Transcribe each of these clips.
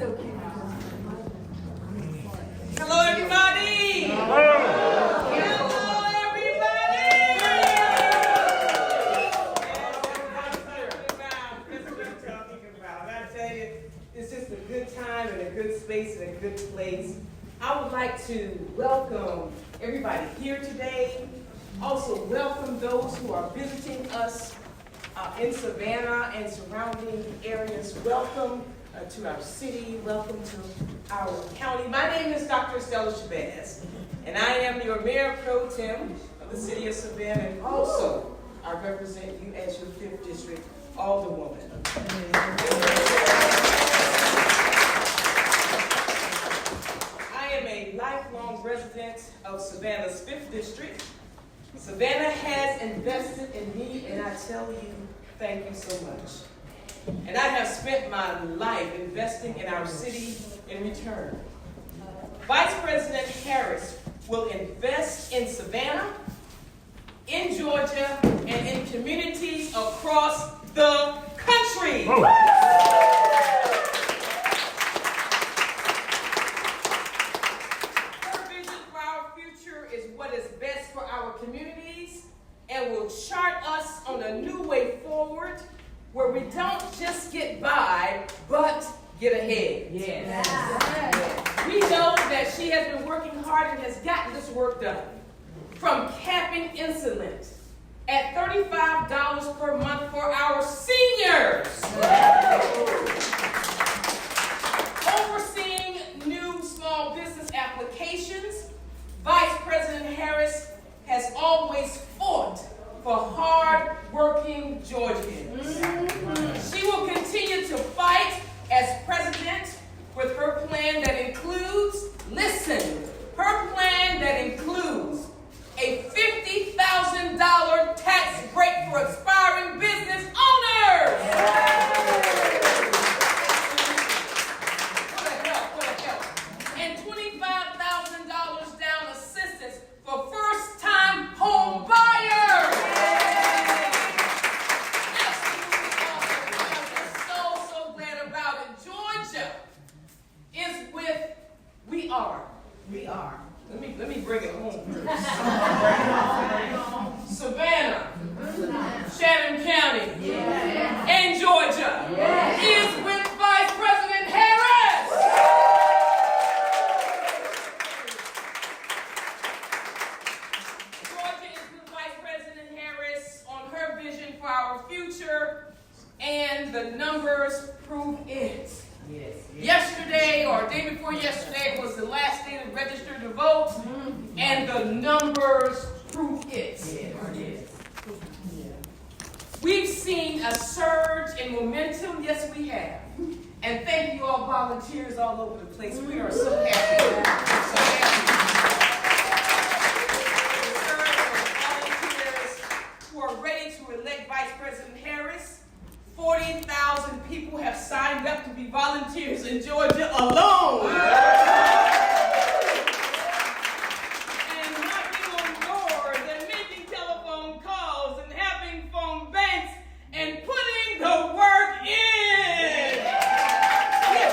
so cute. Hello, everybody. Hello, everybody. That's what I'm talking about. I tell you, it's just a good time and a good space and a good place. I would like to welcome everybody here today. Also welcome those who are visiting us in Savannah and surrounding areas. Welcome to our city. Welcome to our county. My name is Dr. Estella Shabazz, and I am your Mayor Pro Tem of the city of Savannah, and also I represent you as your 5th District Alderwoman. I am a lifelong resident of Savannah's 5th District. Savannah has invested in me, and I tell you, thank you so much. And I have spent my life investing in our city in return. Vice President Harris will invest in Savannah, in Georgia, and in communities across the country. Her vision for our future is what is best for our communities and will chart us on a new way forward where we don't just get by, but get ahead. Yes. We know that she has been working hard and has gotten this work done. From capping insulin at $35 per month for our seniors. Overseeing new small business applications, Vice President Harris has always fought for hard-working Georgians. She will continue to fight as president with her plan that includes, listen, her plan that includes a $50,000 tax break for aspiring business owners. What a help. And $25,000 down assistance for first-time home buyers. Let me bring it home. Savannah, Chatham County, and Georgia is with Vice President Harris. Georgia is with Vice President Harris on her vision for our future, and the numbers prove it. Yesterday, or day before yesterday, was the last day to register to vote, and the numbers prove it. We've seen a surge in momentum, yes we have. And thank you all volunteers all over the place. We are so happy. So happy. Volunteers who are ready to elect Vice President Harris. 40,000 people have signed up to be volunteers in Georgia alone. And knocking on doors and making telephone calls and having phone banks and putting the work in. Yes,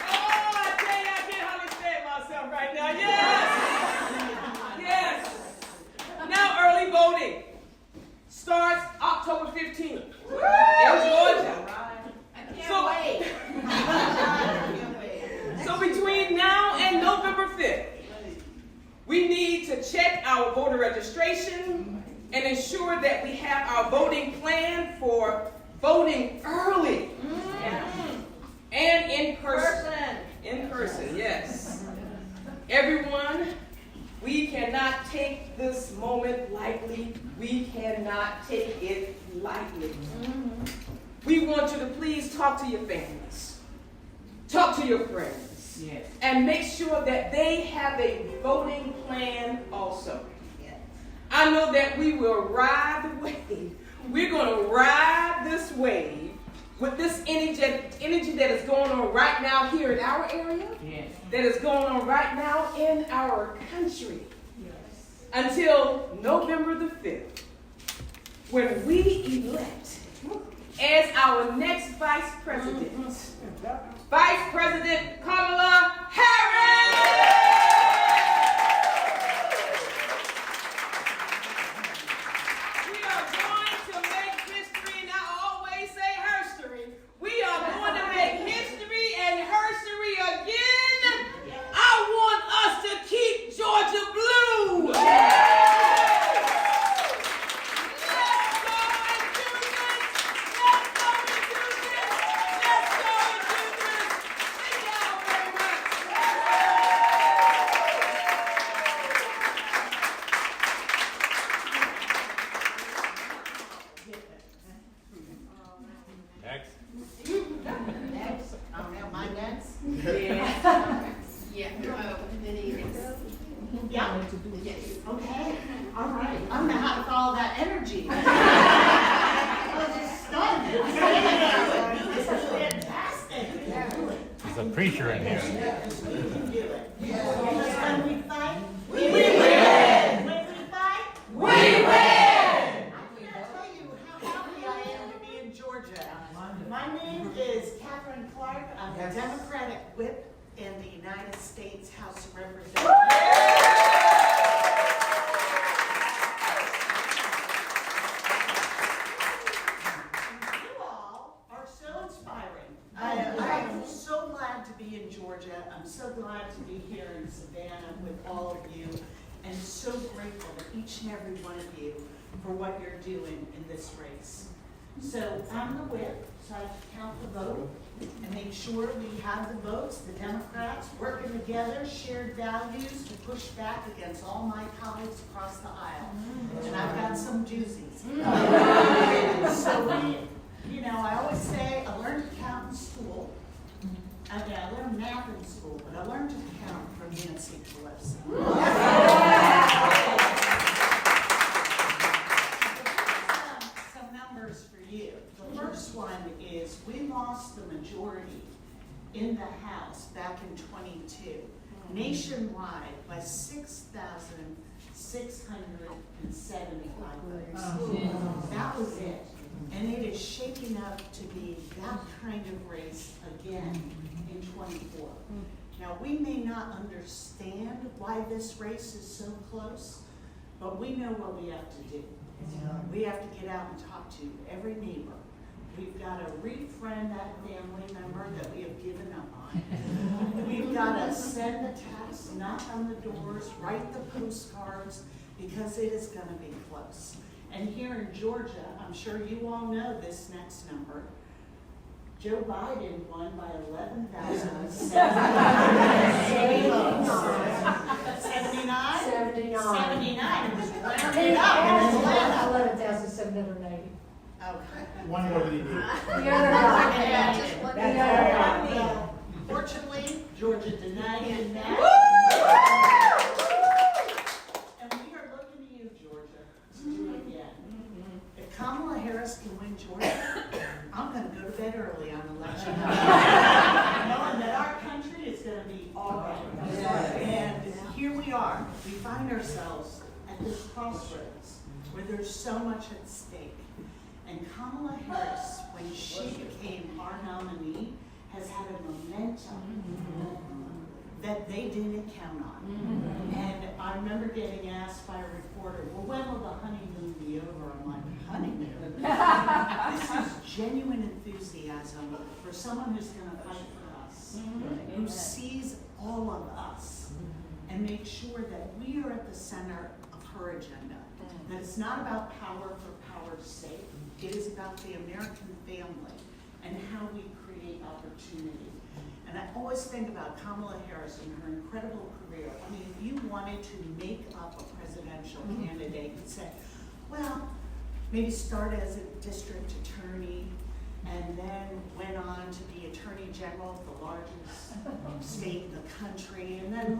oh, I tell you, I can't hardly stand myself right now. Yes. Now early voting starts October 15th in Georgia. So between now and November 5th, we need to check our voter registration and ensure that we have our voting plan for voting early and in person. In person, yes. Everyone, we cannot take this moment lightly. We cannot take it lightly. We want you to please talk to your families. Talk to your friends. Yes. And make sure that they have a voting plan also. Yes. I know that we will ride the wave. We're going to ride this wave with this energy that is going on right now here in our area, that is going on right now in our country, until November the 5th, when we elect as our next Vice President. Vice President Kamala Harris! We are going to make history, and I always say herstory. We are going to make history and herstory again. I want us to keep Georgia blue. Okay, all right. I don't know how to follow that energy. I was just stunned. This is fantastic. There's a preacher in here. We can do it. Because when we fight, we win. When we fight, we win. I'm going to tell you how happy I am to be in Georgia. My name is Katherine Clark. I'm the Democratic whip in the United States House of Representatives. In Georgia. I'm so glad to be here in Savannah with all of you, and so grateful to each and every one of you for what you're doing in this race. So I'm the whip, so I count the vote and make sure we have the votes, the Democrats working together, shared values to push back against all my colleagues across the aisle. And I've got some doozies. So I always say I learned to count in school. I learned math in school, but I learned to count from Nancy Pelosi. Some numbers for you. The first one is we lost the majority in the House back in 22, nationwide by 6,675 votes. That was it. And it is shaping up to be that kind of race again in 24. Now, we may not understand why this race is so close, but we know what we have to do. We have to get out and talk to every neighbor. We've got to refriend that family member that we have given up on. We've got to send the texts, knock on the doors, write the postcards, because it is going to be close. And here in Georgia, I'm sure you all know this next number. Joe Biden won by 11,770 votes. 79? 79. It was rounded up in Atlanta. 11,780. Okay. One more than he did. Fortunately, Georgia denied it now. And we are looking to you, Georgia, to do it again. If Kamala Harris can win Georgia, I'm going to go to bed early on election night, knowing that our country is going to be all right. And here we are. We find ourselves at this crossroads where there's so much at stake. And Kamala Harris, when she became our nominee, has had a momentum that they didn't count on. And I remember getting asked by a reporter, well, when will the honeymoon be over? I'm like, honeymoon? This is genuine enthusiasm for someone who's going to fight for us, who sees all of us, and make sure that we are at the center of her agenda. That it's not about power for power's sake. It is about the American family and how we create opportunity. And I always think about Kamala Harris and her incredible career. I mean, if you wanted to make up a presidential candidate and say, well, maybe start as a district attorney and then went on to be attorney general of the largest state in the country, and then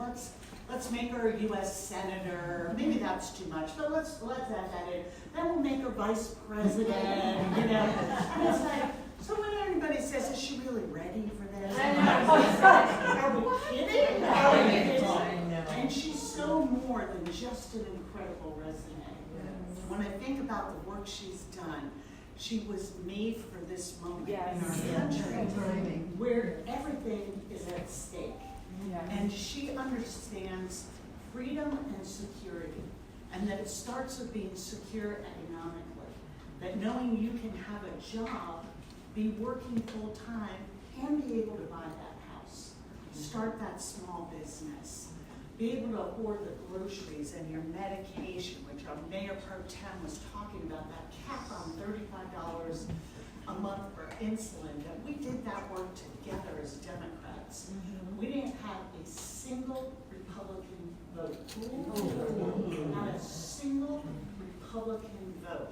let's make her a U.S. senator. Maybe that's too much, but let's add that in. Then we'll make her vice president, And it's like, so when anybody says, is she really ready for this? Are we kidding? And she's so more than just an incredible resume. When I think about the work she's done, She was made for this moment in our country where everything is at stake. And she understands freedom and security, and that it starts with being secure economically, that knowing you can have a job, be working full time, and be able to buy that house, start that small business, be able to afford the groceries and your medication, which our Mayor Pro Tem was talking about, that cap on $35 a month for insulin, that we did that work together as Democrats. We didn't have a single Republican vote. Not a single Republican vote.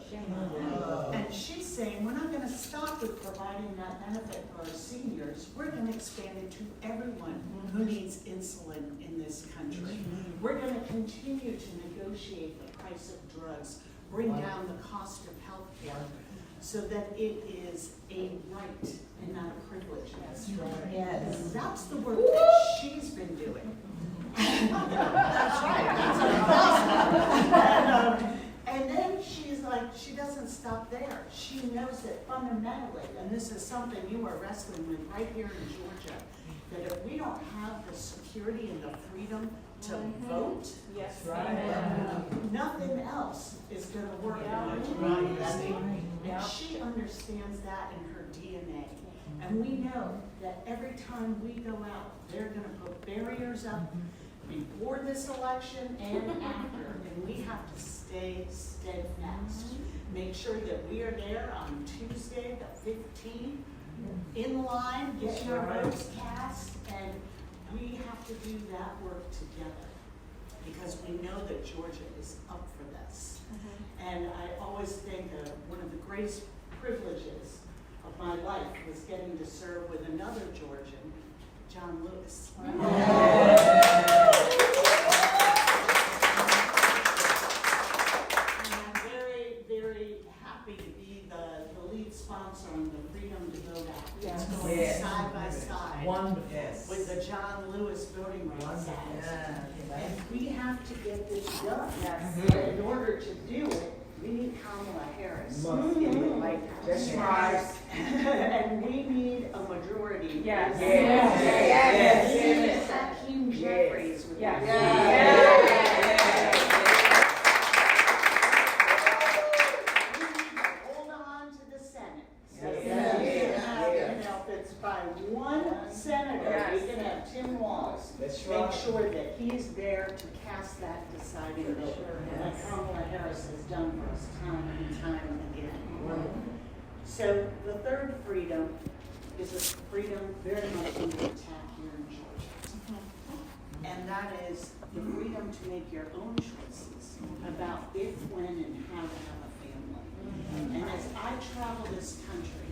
And she's saying, we're not going to stop with providing that benefit for our seniors. We're going to expand it to everyone who needs insulin in this country. We're going to continue to negotiate the price of drugs, bring down the cost of health care, so that it is a right and not a privilege. That's right. Yes. That's the work that she's been doing. That's right. That's and then she's like, she doesn't stop there. She knows that fundamentally, and this is something you are wrestling with right here in Georgia, that if we don't have the security and the freedom to vote, nothing else is going to work in our democracy. And she understands that in her DNA. And we know that every time we go out, they're going to put barriers up before this election and after. And we have to stay steadfast. Make sure that we are there on Tuesday, the 15th, in line, getting our votes cast, and we have to do that work together because we know that Georgia is up for this. And I always think one of the greatest privileges of my life was getting to serve with another Georgian, John Lewis. And I'm very, very happy to be the lead sponsor on the Freedom to Vote Act. It's going side by side with the John Lewis Voting Rights Act. And we have to get this done. But in order to do it, we need Kamala Harris in the White House. That's right. And we need a majority. Yes. Hakeem Jeffries. We need to hold on to the Senate. So if it's by one senator, we can have Tim Walz. Make sure that he's there to cast that deciding vote, like Kamala Harris has done for us time and time again. So the third freedom is a freedom very much under attack here in Georgia. And that is the freedom to make your own choices about if, when, and how to have a family. And as I travel this country,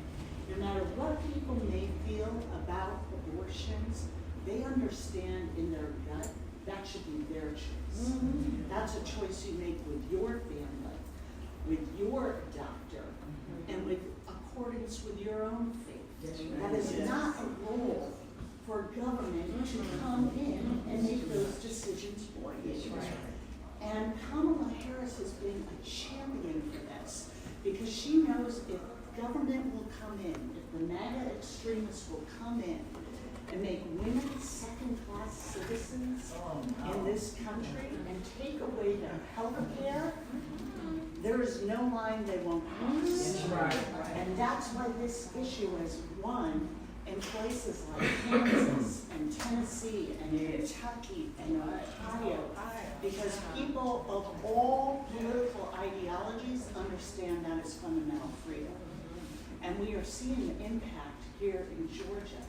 no matter what people may feel about abortions, they understand in their gut that should be their choice. That's a choice you make with your family, with your doctor, and with accordance with your own faith. That is not a role for government to come in and make those decisions for you. And Kamala Harris has been a champion for this because she knows if government will come in, if the MAGA extremists will come in and make women second-class citizens in this country and take away their health care, there is no line they won't cross. And that's why this issue has won in places like Kansas and Tennessee and Kentucky and Ohio, because people of all political ideologies understand that is fundamental freedom. And we are seeing the impact here in Georgia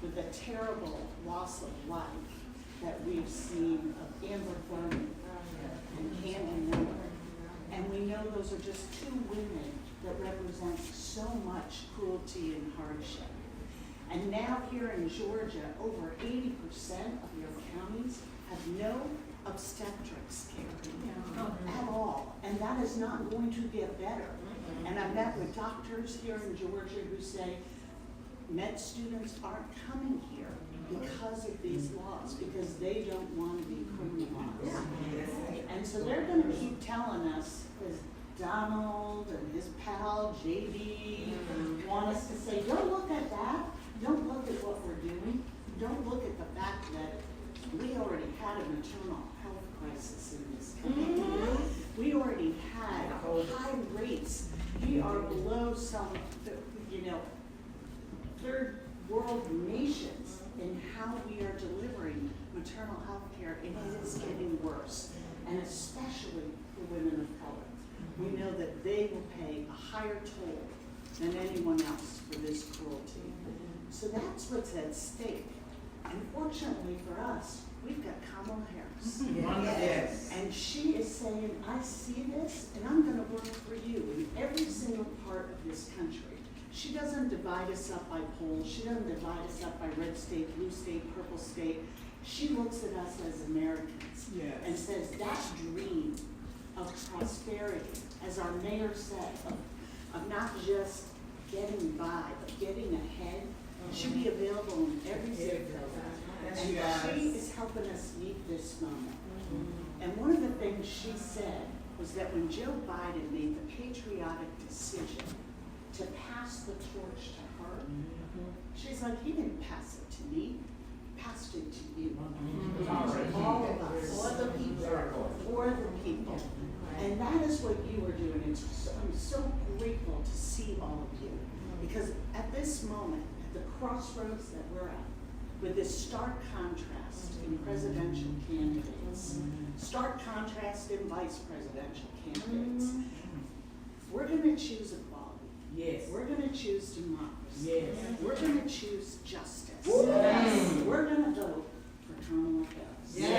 with the terrible loss of life that we've seen of Amber Thurman and Candy Miller. And we know those are just two women that represent so much cruelty and hardship. And now here in Georgia, over 80% of your counties have no obstetrics care at all. And that is not going to get better. And I've met with doctors here in Georgia who say med students aren't coming here because of these laws, because they don't want to be criminalized. And so they're going to keep telling us, as Donald and his pal JD want us to say, don't look at that. Don't look at what we're doing. Don't look at the fact that we already had a maternal health crisis in this country. We already had high rates. We are below some, third world nations in how we are delivering maternal health care, and it is getting worse, and especially for women of color. We know that they will pay a higher toll than anyone else for this cruelty. So that's what's at stake. And fortunately for us, we've got Kamala Harris. Yes. And she is saying, I see this, and I'm going to work for you in every single part of this country. She doesn't divide us up by polls. She doesn't divide us up by red state, blue state, purple state. She looks at us as Americans and says that dream of prosperity, as our mayor said, of not just getting by, but getting ahead, should be available in every zip code. And she is helping us meet this moment. And one of the things she said was that when Joe Biden made the patriotic decision to pass the torch to her, she's like, he didn't pass it to me, he passed it to you. All of us. For the people. For the people. And that is what you are doing. I'm so grateful to see all of you. Because at this moment, at the crossroads that we're at, with this stark contrast in presidential candidates, stark contrast in vice presidential candidates, we're going to choose equality. Yes. We're going to choose democracy. Yes. We're going to choose justice. Yes. We're going to vote for Kamala Harris. Yes.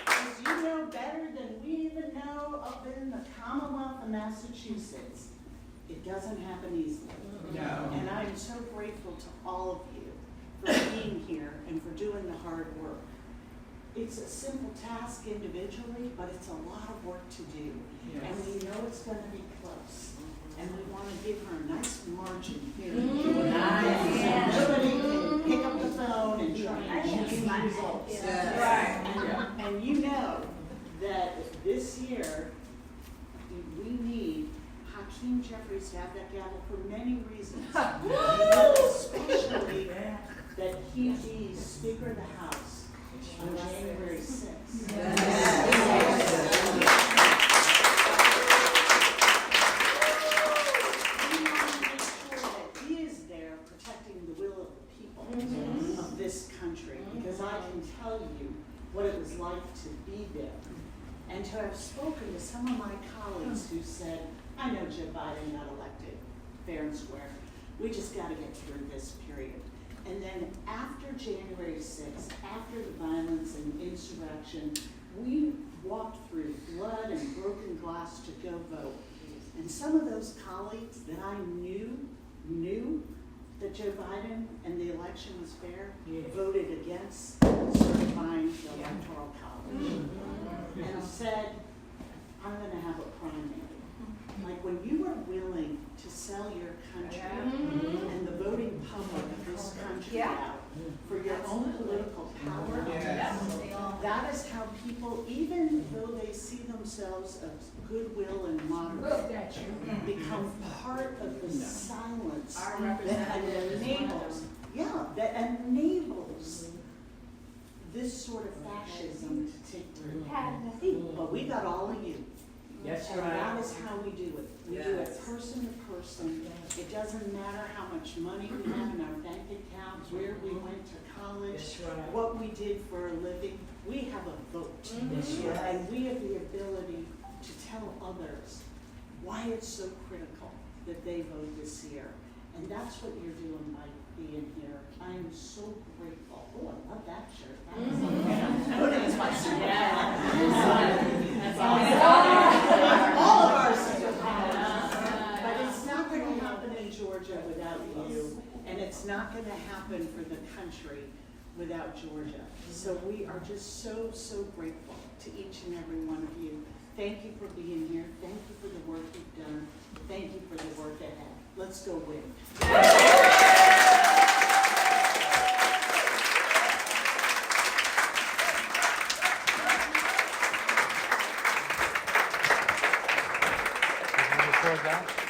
As you know better than we even know, up in the Commonwealth of Massachusetts, it doesn't happen easily. No. And I'm so grateful to all of you for being here and for doing the hard work. It's a simple task individually, but it's a lot of work to do. Yes. And we know it's going to be close. And we want to give her a nice margin here. Nice. So nobody can pick up the phone and try and change the results. Yes. And you know that this year, we need Hakeem Jeffries to have that gavel for many reasons. Especially that he be Speaker of the House on January 6th. We want to make sure that he is there protecting the will of the people of this country, because I can tell you what it was like to be there and to have spoken to some of my colleagues who said, I know Joe Biden got elected fair and square. We just got to get through this period. And then after January 6th, after the violence and insurrection, we walked through blood and broken glass to go vote. And some of those colleagues that I knew that Joe Biden and the election was fair, voted against certifying the Electoral College. And said, I'm going to have a primary. Like when you are willing to sell your country and the voting public of this country out for your own political power, that is how people, even though they see themselves as goodwill and moderate, become part of the silence that enables this sort of fascism to take root. But we got all of you. That's And right. that is how we do it. We do it person to person. It doesn't matter how much money we have in our bank account, where we went to college, That's right. what we did for a living. We have a vote. That's right. And we have the ability to tell others why it's so critical that they vote this year. And that's what you're doing by being here. I am so grateful. Oh, I love that shirt. That's my all of our superpowers. But it's not going to happen in Georgia without you. And it's not going to happen for the country without Georgia. So we are just so, so grateful to each and every one of you. Thank you for being here. Thank you for the work you've done. Thank you for the work ahead. Let's go win. support that?